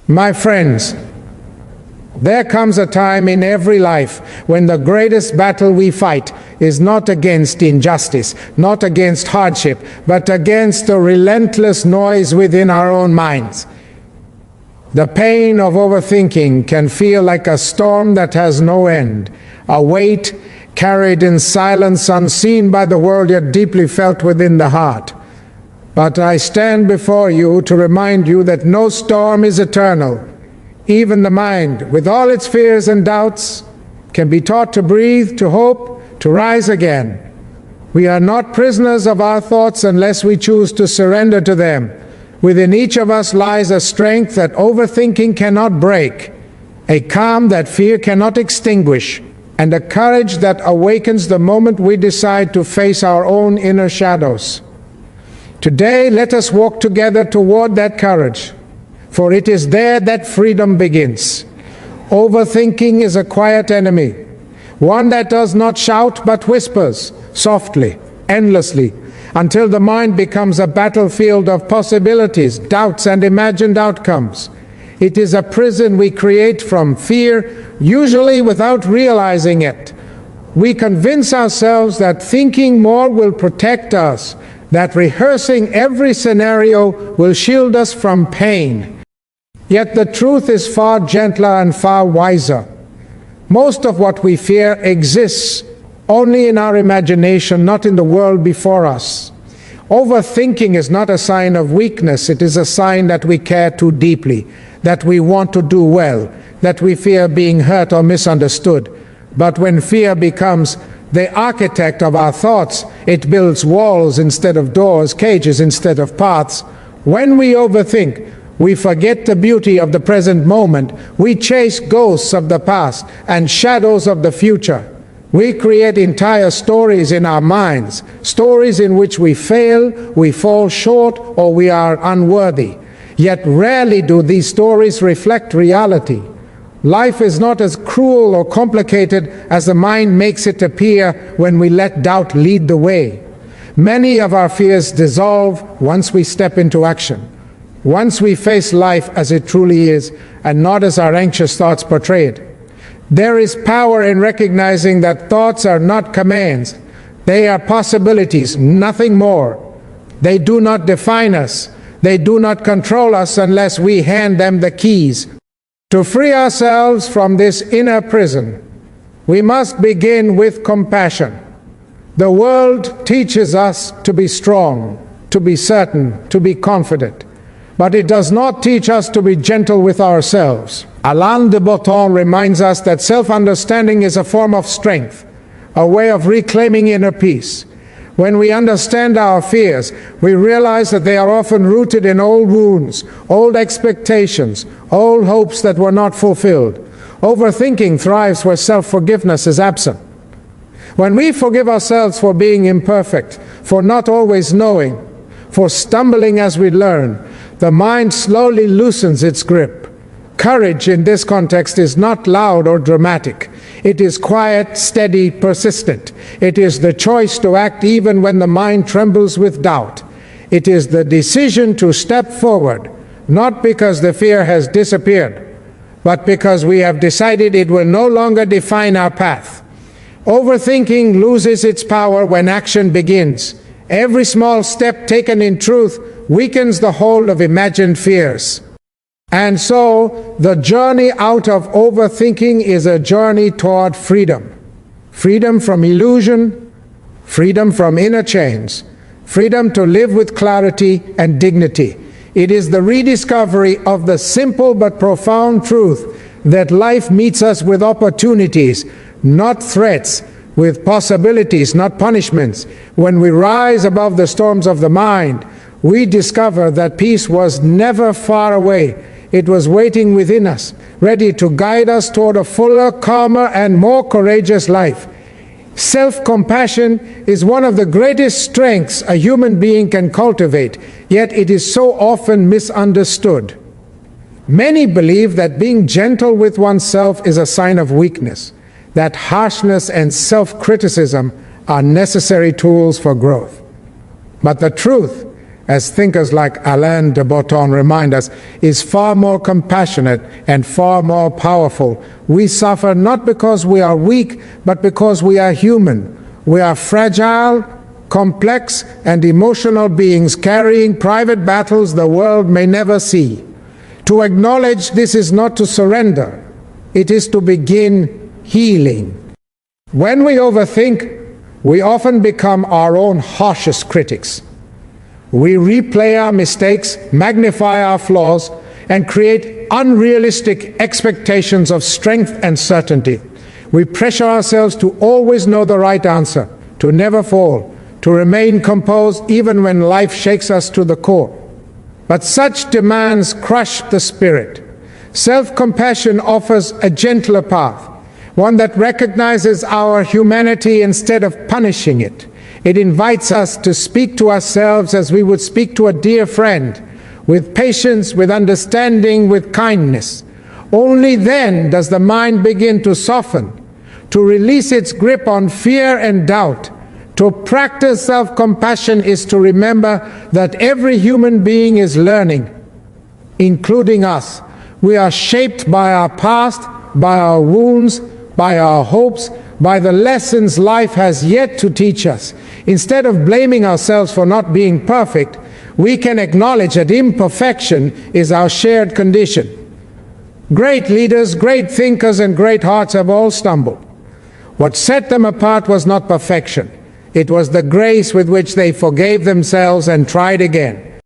My friends, there comes a time in every life when the greatest battle we fight is not against injustice, not against hardship, but against the relentless noise within our own minds. The pain of overthinking can feel like a storm that has no end, a weight carried in silence, unseen by the world, yet deeply felt within the heart. But I stand before you to remind you that no storm is eternal. Even the mind, with all its fears and doubts, can be taught to breathe, to hope, to rise again. We are not prisoners of our thoughts unless we choose to surrender to them. Within each of us lies a strength that overthinking cannot break, a calm that fear cannot extinguish, and a courage that awakens the moment we decide to face our own inner shadows. Today, let us walk together toward that courage, for it is there that freedom begins. Overthinking is a quiet enemy, one that does not shout but whispers, softly, endlessly, until the mind becomes a battlefield of possibilities, doubts, and imagined outcomes. It is a prison we create from fear, usually without realizing it. We convince ourselves that thinking more will protect us, that rehearsing every scenario will shield us from pain. Yet the truth is far gentler and far wiser. Most of what we fear exists only in our imagination, not in the world before us. Overthinking is not a sign of weakness, it is a sign that we care too deeply, that we want to do well, that we fear being hurt or misunderstood. But when fear becomes the architect of our thoughts, it builds walls instead of doors, cages instead of paths. When we overthink, we forget the beauty of the present moment. We chase ghosts of the past and shadows of the future. We create entire stories in our minds, stories in which we fail, we fall short, or we are unworthy. Yet rarely do these stories reflect reality. Life is not as cruel or complicated as the mind makes it appear when we let doubt lead the way. Many of our fears dissolve once we step into action, once we face life as it truly is and not as our anxious thoughts portray it. There is power in recognizing that thoughts are not commands. They are possibilities, nothing more. They do not define us. They do not control us unless we hand them the keys. To free ourselves from this inner prison, we must begin with compassion. The world teaches us to be strong, to be certain, to be confident. But it does not teach us to be gentle with ourselves. Alain de Botton reminds us that self-understanding is a form of strength, a way of reclaiming inner peace. When we understand our fears, we realize that they are often rooted in old wounds, old expectations, old hopes that were not fulfilled. Overthinking thrives where self-forgiveness is absent. When we forgive ourselves for being imperfect, for not always knowing, for stumbling as we learn, the mind slowly loosens its grip. Courage in this context is not loud or dramatic. It is quiet, steady, persistent. It is the choice to act even when the mind trembles with doubt. It is the decision to step forward, not because the fear has disappeared, but because we have decided it will no longer define our path. Overthinking loses its power when action begins. Every small step taken in truth weakens the hold of imagined fears. And so, the journey out of overthinking is a journey toward freedom. Freedom from illusion, freedom from inner chains, freedom to live with clarity and dignity. It is the rediscovery of the simple but profound truth that life meets us with opportunities, not threats, with possibilities, not punishments. When we rise above the storms of the mind, we discover that peace was never far away. It was waiting within us, ready to guide us toward a fuller, calmer, and more courageous life. Self-compassion is one of the greatest strengths a human being can cultivate, yet it is so often misunderstood. Many believe that being gentle with oneself is a sign of weakness, that harshness and self-criticism are necessary tools for growth. But the truth as thinkers like Alain de Botton remind us, is far more compassionate and far more powerful. We suffer not because we are weak, but because we are human. We are fragile, complex, and emotional beings carrying private battles the world may never see. To acknowledge this is not to surrender, it is to begin healing. When we overthink, we often become our own harshest critics. We replay our mistakes, magnify our flaws, and create unrealistic expectations of strength and certainty. We pressure ourselves to always know the right answer, to never fall, to remain composed even when life shakes us to the core. But such demands crush the spirit. Self-compassion offers a gentler path, one that recognizes our humanity instead of punishing it. It invites us to speak to ourselves as we would speak to a dear friend, with patience, with understanding, with kindness. Only then does the mind begin to soften, to release its grip on fear and doubt. To practice self-compassion is to remember that every human being is learning, including us. We are shaped by our past, by our wounds, by our hopes, by the lessons life has yet to teach us. Instead of blaming ourselves for not being perfect, we can acknowledge that imperfection is our shared condition. Great leaders, great thinkers, and great hearts have all stumbled. What set them apart was not perfection. It was the grace with which they forgave themselves and tried again.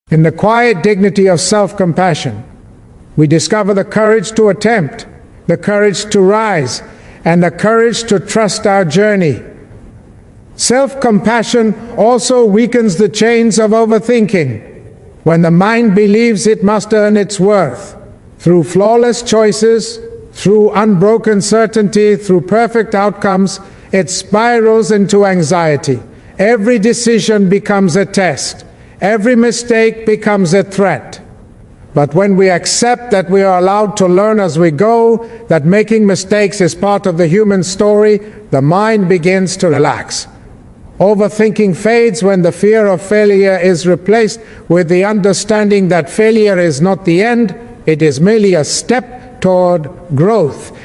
In the quiet dignity of self-compassion, we discover the courage to attempt, the courage to rise, and the courage to trust our journey. Self-compassion also weakens the chains of overthinking. When the mind believes it must earn its worth, through flawless choices, through unbroken certainty, through perfect outcomes, it spirals into anxiety. Every decision becomes a test. Every mistake becomes a threat. But when we accept that we are allowed to learn as we go, that making mistakes is part of the human story, the mind begins to relax. Overthinking fades when the fear of failure is replaced with the understanding that failure is not the end, it is merely a step toward growth.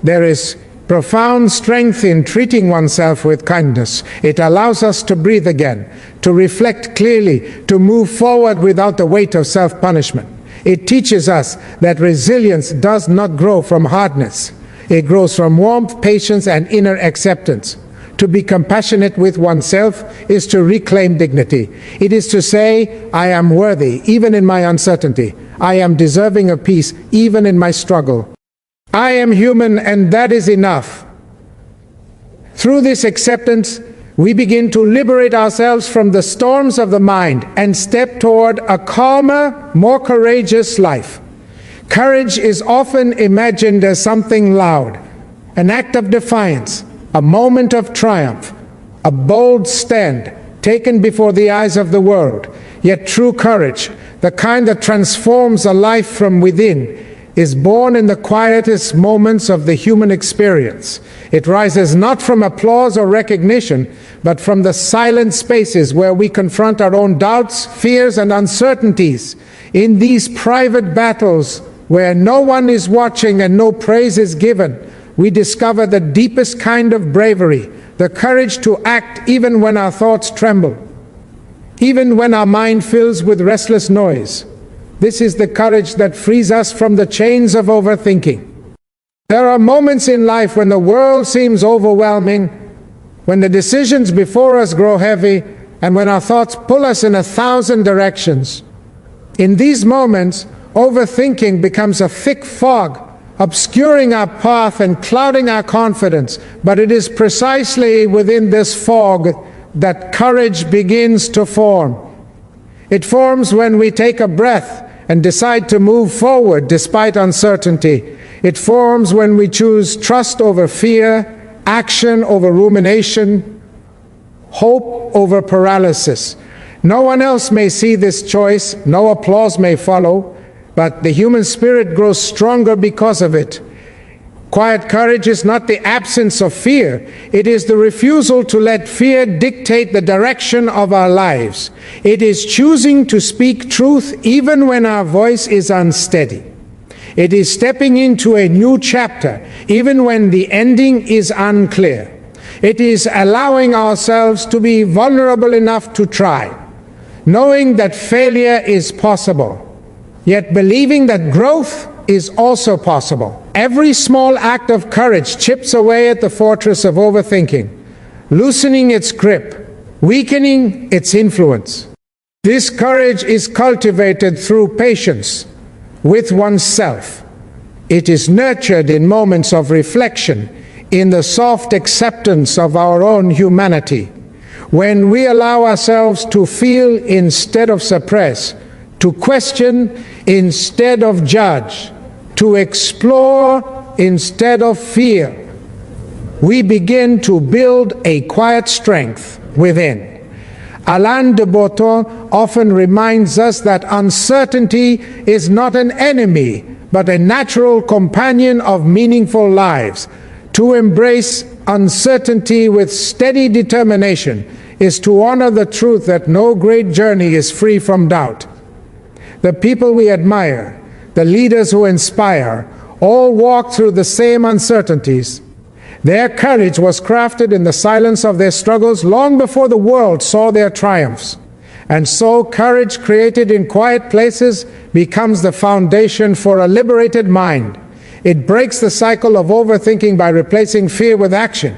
There is profound strength in treating oneself with kindness. It allows us to breathe again, to reflect clearly, to move forward without the weight of self-punishment. It teaches us that resilience does not grow from hardness. It grows from warmth, patience, and inner acceptance. To be compassionate with oneself is to reclaim dignity. It is to say, I am worthy, even in my uncertainty. I am deserving of peace, even in my struggle. I am human, and that is enough. Through this acceptance, we begin to liberate ourselves from the storms of the mind and step toward a calmer, more courageous life. Courage is often imagined as something loud, an act of defiance, a moment of triumph, a bold stand taken before the eyes of the world. Yet true courage, the kind that transforms a life from within, is born in the quietest moments of the human experience. It rises not from applause or recognition, but from the silent spaces where we confront our own doubts, fears, and uncertainties. In these private battles, where no one is watching and no praise is given, we discover the deepest kind of bravery, the courage to act even when our thoughts tremble, even when our mind fills with restless noise. This is the courage that frees us from the chains of overthinking. There are moments in life when the world seems overwhelming, when the decisions before us grow heavy, and when our thoughts pull us in 1,000 directions. In these moments, overthinking becomes a thick fog, obscuring our path and clouding our confidence. But it is precisely within this fog that courage begins to form. It forms when we take a breath and decide to move forward despite uncertainty. It forms when we choose trust over fear, action over rumination, hope over paralysis. No one else may see this choice, no applause may follow, but the human spirit grows stronger because of it. Quiet courage is not the absence of fear. It is the refusal to let fear dictate the direction of our lives. It is choosing to speak truth even when our voice is unsteady. It is stepping into a new chapter even when the ending is unclear. It is allowing ourselves to be vulnerable enough to try, knowing that failure is possible, yet believing that growth is also possible. Every small act of courage chips away at the fortress of overthinking, loosening its grip, weakening its influence. This courage is cultivated through patience with oneself. It is nurtured in moments of reflection, in the soft acceptance of our own humanity, when we allow ourselves to feel instead of suppress, to question instead of judge, to explore instead of fear. We begin to build a quiet strength within. Alain de Botton often reminds us that uncertainty is not an enemy, but a natural companion of meaningful lives. To embrace uncertainty with steady determination is to honor the truth that no great journey is free from doubt. The people we admire, the leaders who inspire, all walk through the same uncertainties. Their courage was crafted in the silence of their struggles long before the world saw their triumphs. And so courage created in quiet places becomes the foundation for a liberated mind. It breaks the cycle of overthinking by replacing fear with action.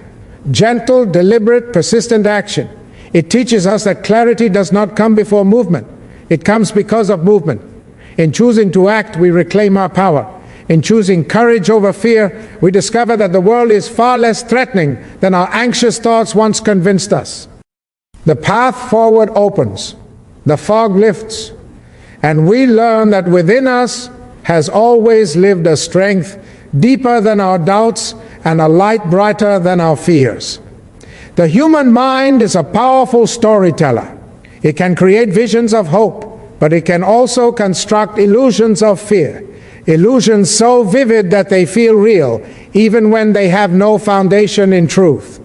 Gentle, deliberate, persistent action. It teaches us that clarity does not come before movement. It comes because of movement. In choosing to act, we reclaim our power. In choosing courage over fear, we discover that the world is far less threatening than our anxious thoughts once convinced us. The path forward opens, the fog lifts, and we learn that within us has always lived a strength deeper than our doubts and a light brighter than our fears. The human mind is a powerful storyteller. It can create visions of hope, but it can also construct illusions of fear. Illusions so vivid that they feel real, even when they have no foundation in truth.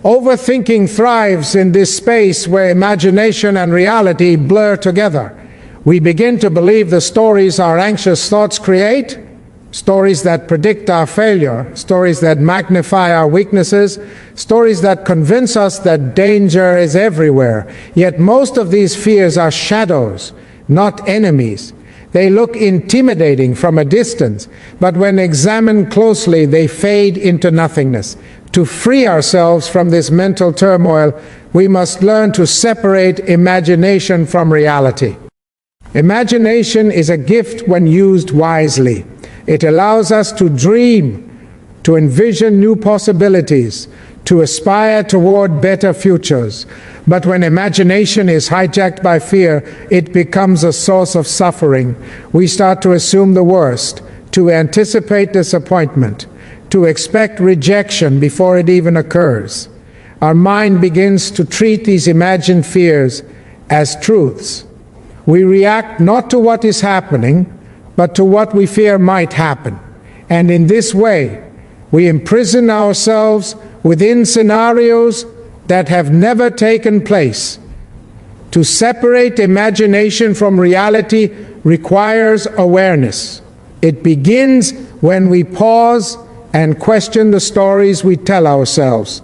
Overthinking thrives in this space where imagination and reality blur together. We begin to believe the stories our anxious thoughts create, stories that predict our failure, stories that magnify our weaknesses, stories that convince us that danger is everywhere. Yet most of these fears are shadows, not enemies. They look intimidating from a distance, but when examined closely, they fade into nothingness. To free ourselves from this mental turmoil, we must learn to separate imagination from reality. Imagination is a gift when used wisely. It allows us to dream, to envision new possibilities, to aspire toward better futures. But when imagination is hijacked by fear, it becomes a source of suffering. We start to assume the worst, to anticipate disappointment, to expect rejection before it even occurs. Our mind begins to treat these imagined fears as truths. We react not to what is happening, but to what we fear might happen. And in this way, we imprison ourselves within scenarios that have never taken place. To separate imagination from reality requires awareness. It begins when we pause and question the stories we tell ourselves.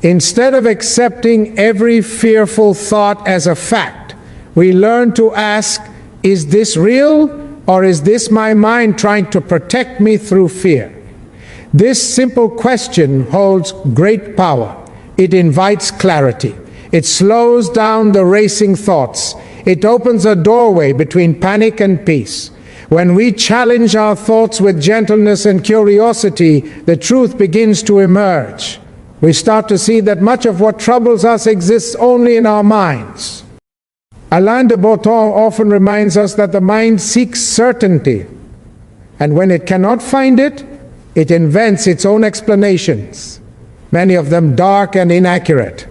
Instead of accepting every fearful thought as a fact, we learn to ask, is this real, or is this my mind trying to protect me through fear? This simple question holds great power. It invites clarity. It slows down the racing thoughts. It opens a doorway between panic and peace. When we challenge our thoughts with gentleness and curiosity, the truth begins to emerge. We start to see that much of what troubles us exists only in our minds. Alain de Botton often reminds us that the mind seeks certainty, and when it cannot find it, it invents its own explanations, many of them dark and inaccurate.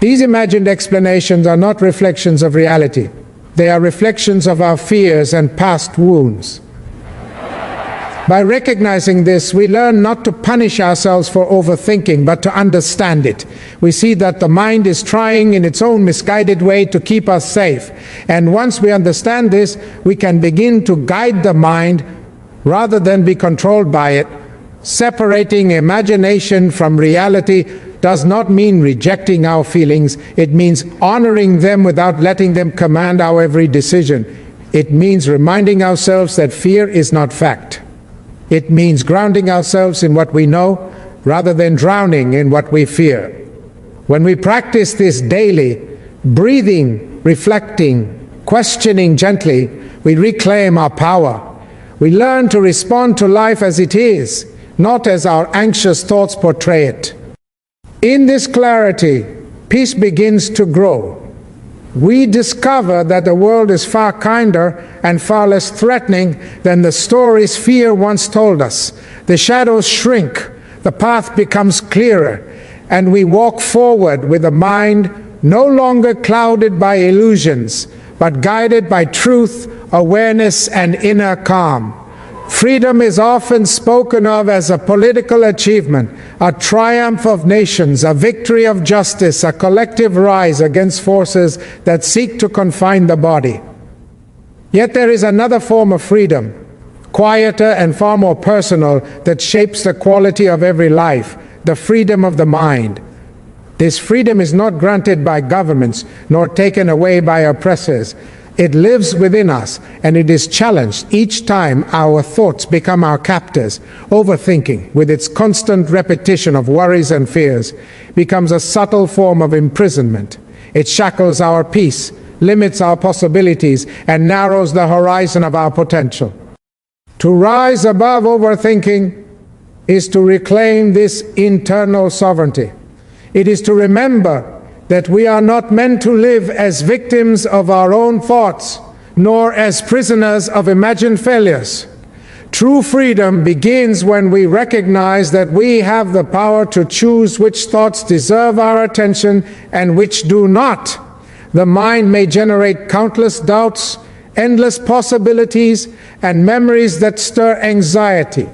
These imagined explanations are not reflections of reality. They are reflections of our fears and past wounds. By recognizing this, we learn not to punish ourselves for overthinking, but to understand it. We see that the mind is trying in its own misguided way to keep us safe. And once we understand this, we can begin to guide the mind rather than be controlled by it. Separating imagination from reality does not mean rejecting our feelings. It means honoring them without letting them command our every decision. It means reminding ourselves that fear is not fact. It means grounding ourselves in what we know rather than drowning in what we fear. When we practice this daily, breathing, reflecting, questioning gently, we reclaim our power. We learn to respond to life as it is, not as our anxious thoughts portray it. In this clarity, peace begins to grow. We discover that the world is far kinder and far less threatening than the stories fear once told us. The shadows shrink, the path becomes clearer, and we walk forward with a mind no longer clouded by illusions, but guided by truth, awareness, and inner calm. Freedom is often spoken of as a political achievement, a triumph of nations, a victory of justice, a collective rise against forces that seek to confine the body. Yet there is another form of freedom, quieter and far more personal, that shapes the quality of every life, the freedom of the mind. This freedom is not granted by governments, nor taken away by oppressors. It lives within us, and it is challenged each time our thoughts become our captors. Overthinking, with its constant repetition of worries and fears, becomes a subtle form of imprisonment. It shackles our peace, limits our possibilities, and narrows the horizon of our potential. To rise above overthinking is to reclaim this internal sovereignty. It is to remember that we are not meant to live as victims of our own thoughts, nor as prisoners of imagined failures. True freedom begins when we recognize that we have the power to choose which thoughts deserve our attention and which do not. The mind may generate countless doubts, endless possibilities, and memories that stir anxiety.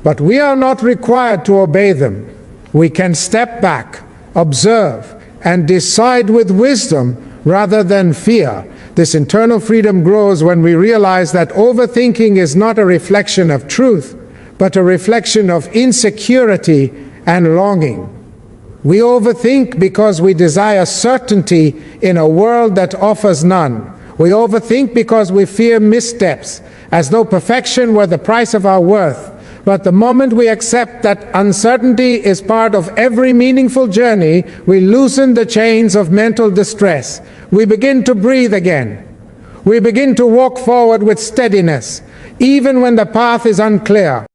But we are not required to obey them. We can step back, observe, and decide with wisdom rather than fear. This internal freedom grows when we realize that overthinking is not a reflection of truth, but a reflection of insecurity and longing. We overthink because we desire certainty in a world that offers none. We overthink because we fear missteps, as though perfection were the price of our worth. But the moment we accept that uncertainty is part of every meaningful journey, we loosen the chains of mental distress. We begin to breathe again. We begin to walk forward with steadiness, even when the path is unclear.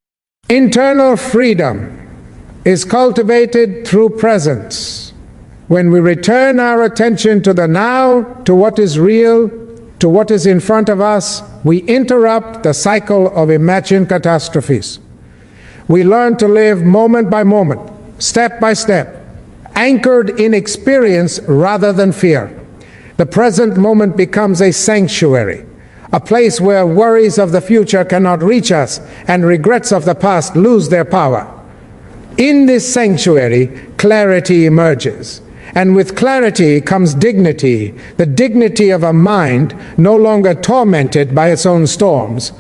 Internal freedom is cultivated through presence. When we return our attention to the now, to what is real, to what is in front of us, we interrupt the cycle of imagined catastrophes. We learn to live moment by moment, step by step, anchored in experience rather than fear. The present moment becomes a sanctuary, a place where worries of the future cannot reach us and regrets of the past lose their power. In this sanctuary, clarity emerges. And with clarity comes dignity, the dignity of a mind no longer tormented by its own storms.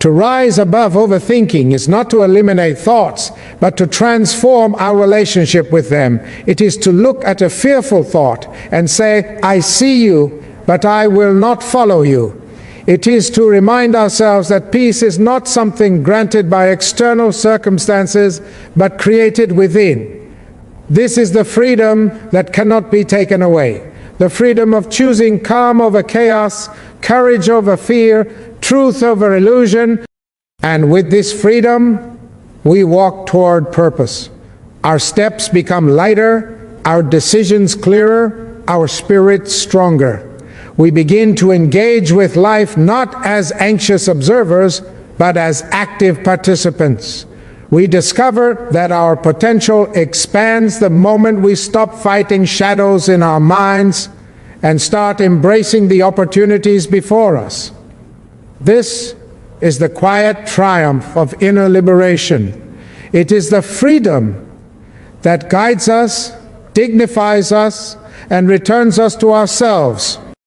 To rise above overthinking is not to eliminate thoughts, but to transform our relationship with them. It is to look at a fearful thought and say, I see you, but I will not follow you. It is to remind ourselves that peace is not something granted by external circumstances, but created within. This is the freedom that cannot be taken away. The freedom of choosing calm over chaos, courage over fear, truth over illusion. And with this freedom, we walk toward purpose. Our steps become lighter, our decisions clearer, our spirits stronger. We begin to engage with life not as anxious observers, but as active participants. We discover that our potential expands the moment we stop fighting shadows in our minds and start embracing the opportunities before us. This is the quiet triumph of inner liberation. It is the freedom that guides us, dignifies us, and returns us to ourselves.